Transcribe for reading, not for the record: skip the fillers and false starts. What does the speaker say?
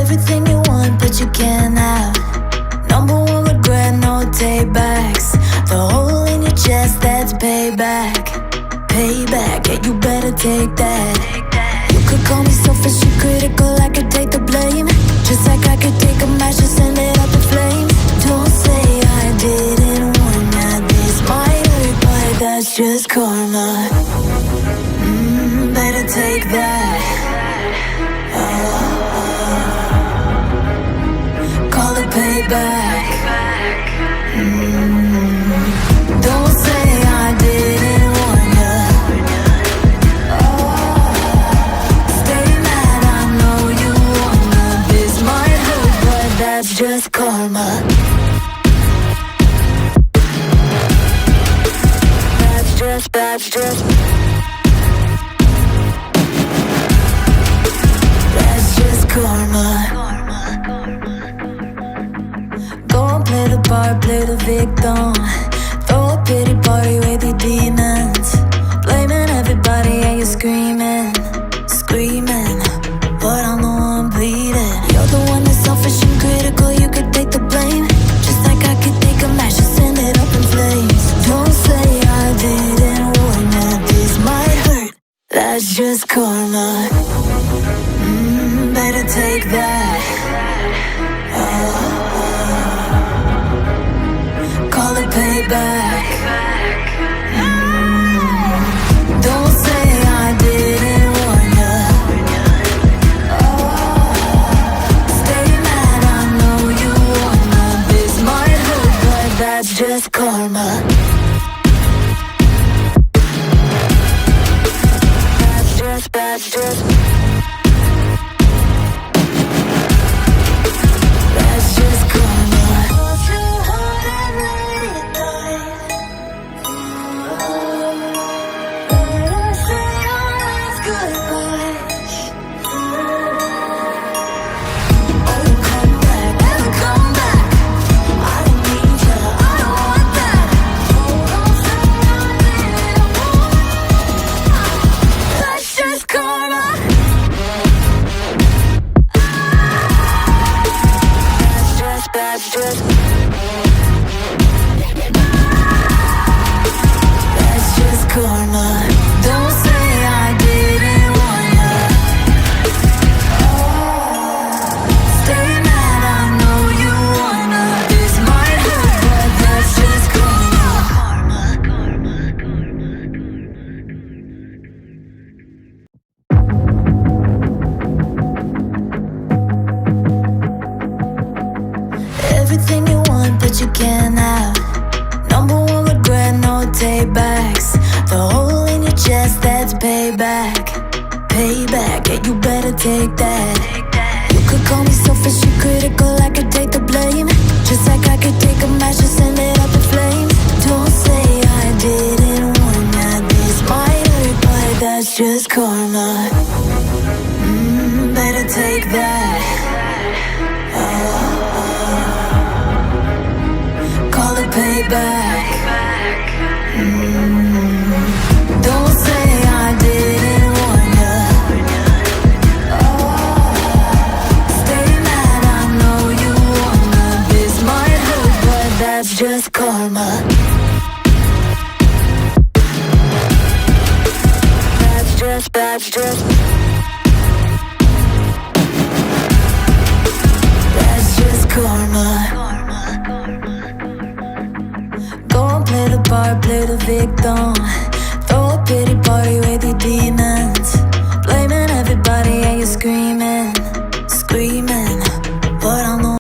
Everything you want, but you can't have. Number one regret, no takebacks. The hole in your chest, that's payback. Payback, yeah, you better take that. You could call me selfish and critical, I could take the blame. Just like I could take a match and send it up in flames. Don't say I didn't warn ya. This might hurt, but that's just karma. Better take that. Call it payback. Don't say I didn't warn ya. Stay mad, I know you wanna. This might hurt, but that's just karma. That's just karma. Go and play the part, play the victim. Throw a pity party with your demons. Blaming everybody and you're screaming, screaming, but I'm the one bleeding. You're the one that's selfish and critical, you could take the blame. Just like I could take a match and send it up in flames. Don't say I didn't warn ya. This might hurt, that's just karma. Better take that. Call it payback. Don't say I didn't warn ya. Stay mad, I know you wanna. This might hurt, but that's just karma. That's just everything you want, but you can't have. Number one regret, no takebacks. The hole in your chest, that's payback. Payback, yeah, you better take that. You could call me selfish and critical, I could take the blame. Just like I could take a match and send it up in flames. Don't say I didn't warn ya. This might hurt, but that's just karma. Better take that. Call it payback. Don't say I didn't warn ya. Stay mad, I know you wanna. This might hurt, but that's just karma. That's just karma. Go and play the part, play the victim. Throw a pity party with your demons.